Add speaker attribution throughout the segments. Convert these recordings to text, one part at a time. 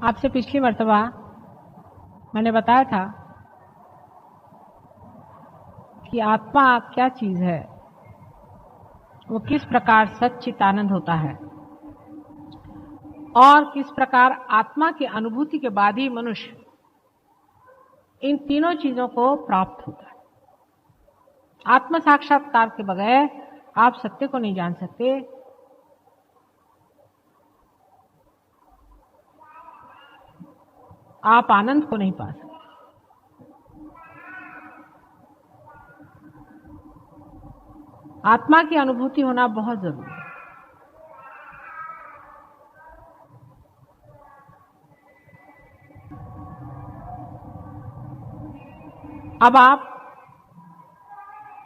Speaker 1: आपसे पिछली मर्तबा मैंने बताया था कि आत्मा क्या चीज है, वो किस प्रकार सच्चिदानंद होता है और किस प्रकार आत्मा की अनुभूति के बाद ही मनुष्य इन तीनों चीजों को प्राप्त होता है। आत्म साक्षात्कार के बगैर आप सत्य को नहीं जान सकते। आप आनंद को नहीं पा सकते। आत्मा की अनुभूति होना बहुत जरूरी है। अब आप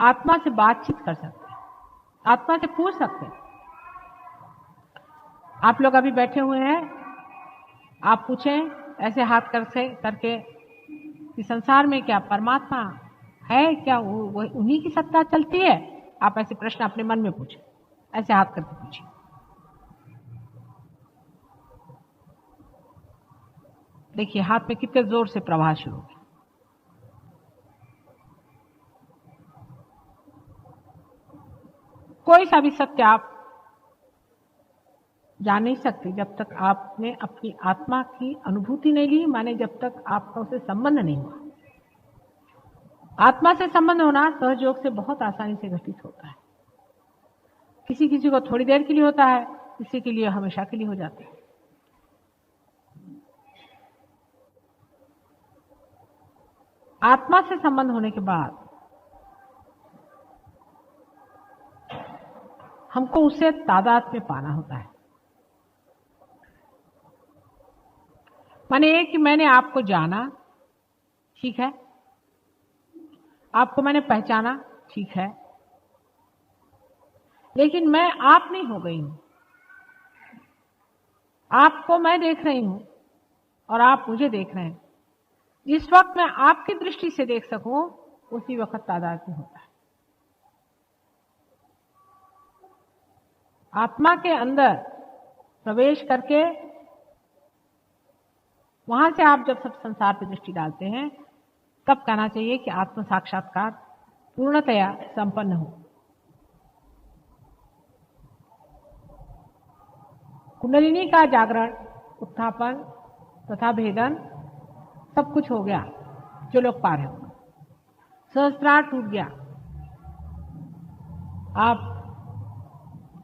Speaker 1: आत्मा से बातचीत कर सकते हैं, आत्मा से पूछ सकते हैं। आप लोग अभी बैठे हुए हैं, आप पूछें ऐसे हाथ करके कि संसार में क्या परमात्मा है, क्या वो उन्हीं की सत्ता चलती है? आप ऐसे प्रश्न अपने मन में पूछें, ऐसे हाथ करके पूछिए। देखिए हाथ में कितने जोर से प्रवाह शुरू हो गया। कोई सा भी सत्य आप जान नहीं सकते जब तक आपने अपनी आत्मा की अनुभूति नहीं ली, माने जब तक आपका उससे संबंध नहीं हुआ। आत्मा से संबंध होना सहयोग से बहुत आसानी से घटित होता है। किसी किसी को थोड़ी देर के लिए होता है, किसी के लिए हमेशा के लिए हो जाता है। आत्मा से संबंध होने के बाद हमको उससे तादाद में पाना होता है। माने ये कि मैंने आपको जाना, ठीक है, आपको मैंने पहचाना, ठीक है, लेकिन मैं आप नहीं हो गई हूं। आपको मैं देख रही हूं और आप मुझे देख रहे हैं। जिस वक्त मैं आपकी दृष्टि से देख सकूं उसी वक्त तादाद में होता है। आत्मा के अंदर प्रवेश करके वहां से आप जब सब संसार पर दृष्टि डालते हैं, तब कहना चाहिए कि आत्म साक्षात्कार पूर्णतया संपन्न हो। कुंडलिनी का जागरण, उत्थापन तथा भेदन सब कुछ हो गया। जो लोग पार है, सहस्त्रार टूट गया। आप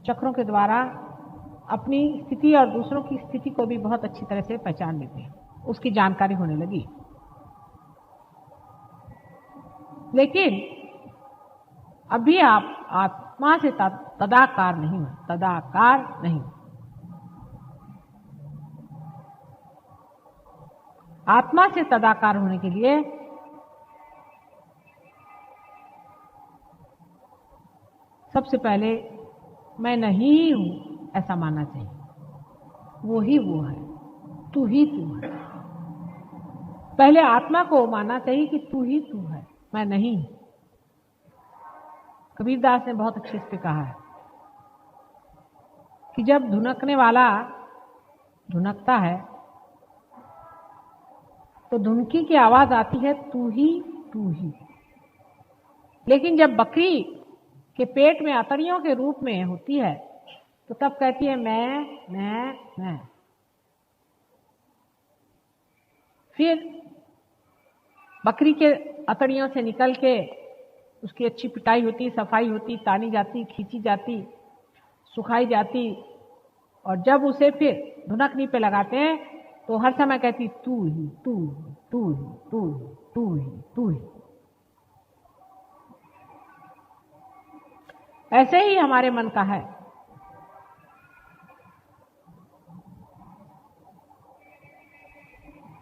Speaker 1: चक्रों के द्वारा अपनी स्थिति और दूसरों की स्थिति को भी बहुत अच्छी तरह से पहचान लेते हैं, उसकी जानकारी होने लगी। लेकिन अभी आप आत्मा से तदाकार नहीं हो, तदाकार नहीं। आत्मा से तदाकार होने के लिए सबसे पहले मैं नहीं हूं ऐसा मानना चाहिए। वो ही वो है, तू ही तू है। पहले आत्मा को मानना चाहिए कि तू ही तू है, मैं नहीं। कबीरदास ने बहुत अच्छे से कहा है कि जब धुनकने वाला धुनकता है तो धुनकी की आवाज आती है तू ही तू ही। लेकिन जब बकरी के पेट में अतड़ियों के रूप में होती है तो तब कहती है मैं। फिर बकरी के अतड़ियों से निकल के उसकी अच्छी पिटाई होती, सफाई होती, तानी जाती, खींची जाती, सुखाई जाती, और जब उसे फिर धुनकनी पे लगाते हैं तो हर समय कहती तू ही तू ही तू ही तू ही तू ही तू ही। ऐसे ही हमारे मन का है।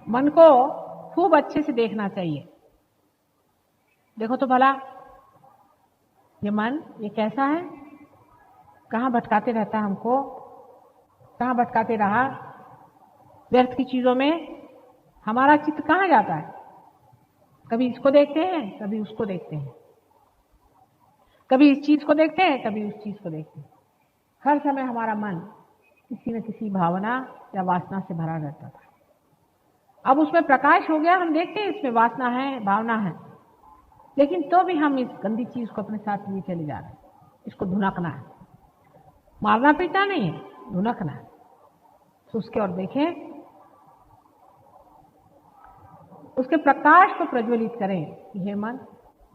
Speaker 1: मन को खूब अच्छे से देखना चाहिए। देखो तो भला ये मन ये कैसा है, कहां भटकाते रहता है हमको, कहां भटकाते रहा व्यर्थ की चीजों में। हमारा चित्त कहां जाता है? कभी इसको देखते हैं, कभी उसको देखते हैं, कभी इस चीज को देखते हैं, कभी उस चीज को देखते हैं। हर समय हमारा मन किसी न किसी भावना या वासना से भरा रहता था। अब उसमें प्रकाश हो गया, हम देखते हैं इसमें वासना है, भावना है, लेकिन तो भी हम इस गंदी चीज को अपने साथ लिए चले जा रहे हैं। इसको धुनकना है, मारना पीटना नहीं है, धुनकना है। तो उसके और देखें, उसके प्रकाश को प्रज्वलित करें कि हे मन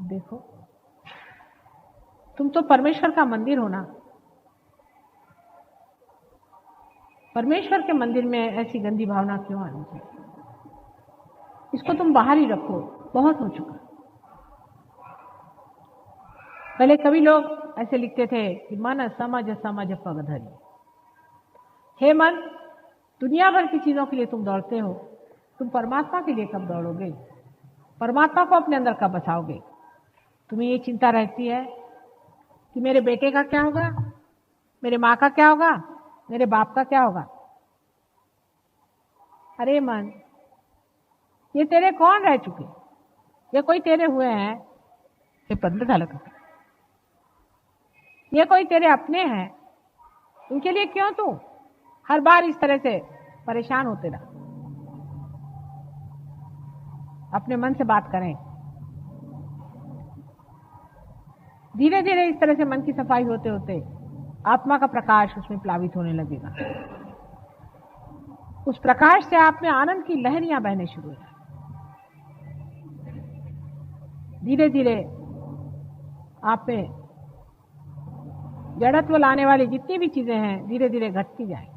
Speaker 1: देखो, तुम तो परमेश्वर का मंदिर हो ना। परमेश्वर के मंदिर में ऐसी गंदी भावना क्यों आनी चाहिए? इसको तुम बाहर ही रखो, बहुत हो चुका। पहले कभी लोग ऐसे लिखते थे कि मन समझ समझ पग धरी। हे मन, दुनिया भर की चीजों के लिए तुम दौड़ते हो, तुम परमात्मा के लिए कब दौड़ोगे? परमात्मा को अपने अंदर कब बसाओगे? तुम्हें ये चिंता रहती है कि मेरे बेटे का क्या होगा, मेरे माँ का क्या होगा, मेरे बाप का क्या होगा। अरे मन, ये तेरे कौन रह चुके? ये कोई तेरे हुए हैं? ये पंडित अलग, ये कोई तेरे अपने हैं? उनके लिए क्यों तू हर बार इस तरह से परेशान होते रहा? अपने मन से बात करें। धीरे धीरे इस तरह से मन की सफाई होते होते आत्मा का प्रकाश उसमें प्लावित होने लगेगा। उस प्रकाश से आप में आनंद की लहरियां बहने शुरू हो जाए। धीरे धीरे आप में जड़त्व लाने वाली जितनी भी चीजें हैं धीरे धीरे घटती जाएंगी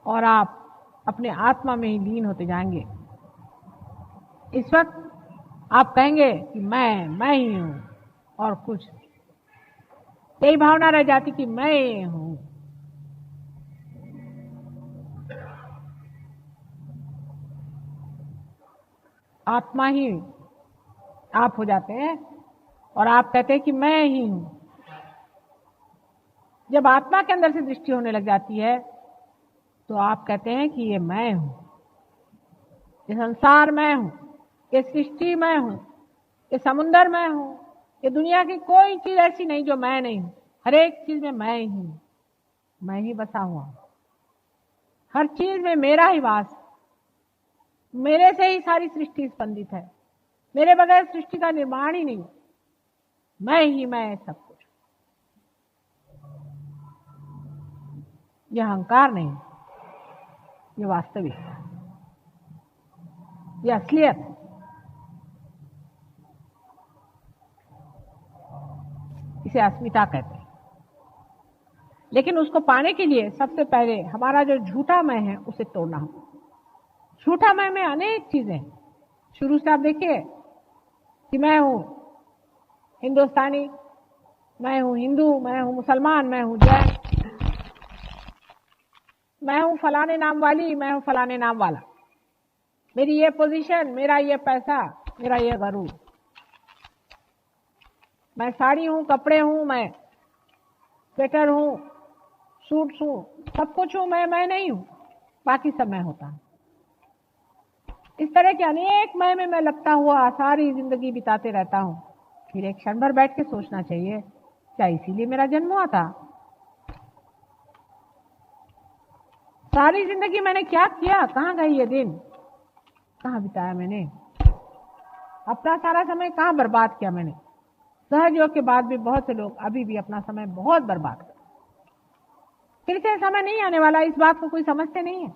Speaker 1: और आप अपने आत्मा में ही लीन होते जाएंगे। इस वक्त आप कहेंगे कि मैं ही हूं और कुछ, यही भावना रह जाती कि मैं हूं। आत्मा ही आप हो जाते हैं और आप कहते हैं कि मैं ही हूं। जब आत्मा के अंदर से दृष्टि होने लग जाती है तो आप कहते हैं कि ये मैं हूं, ये संसार मैं हूं, ये सृष्टि मैं हूं, ये समुंदर मैं हूं, ये दुनिया की कोई चीज ऐसी नहीं जो मैं नहीं हूं। हर एक चीज में मैं ही हूं, मैं ही बसा हुआ हूं। हर चीज में मेरा ही वास, मेरे से ही सारी सृष्टि स्पंदित है, मेरे बगैर सृष्टि का निर्माण ही नहीं। मैं ही मैं सब कुछ। यह अहंकार नहीं, ये वास्तविकता, ये असलियत है। इसे अस्मिता कहते हैं। लेकिन उसको पाने के लिए सबसे पहले हमारा जो झूठा मैं है उसे तोड़ना होगा। झूठा मैं में अनेक चीजें हैं। शुरू से आप देखिए कि मैं हूं हिंदुस्तानी, मैं हूं हिंदू, मैं हूं मुसलमान, मैं हूं जैन, मैं हूं फलाने नाम वाली, मैं हूं फलाने नाम वाला, मेरी ये पोजीशन, मेरा ये पैसा, मेरा ये गरूर, मैं साड़ी हूं, कपड़े हूं, मैं स्वेटर हूं, सूट्स हूं, सब कुछ हूं, मैं नहीं हूं, बाकी सब मैं होता हूं। इस तरह के अनेक मैं लगता हुआ सारी जिंदगी बिताते रहता हूं। फिर एक क्षण भर बैठ के सोचना चाहिए, क्या इसीलिए मेरा जन्म हुआ था? सारी जिंदगी मैंने क्या किया? कहां गई ये दिन? कहां बिताया मैंने? अपना सारा समय कहां बर्बाद किया मैंने? सहज योग के बाद भी बहुत से लोग अभी भी अपना समय बहुत बर्बाद करते। फिर से समय नहीं आने वाला, इस बात को कोई समझते नहीं है।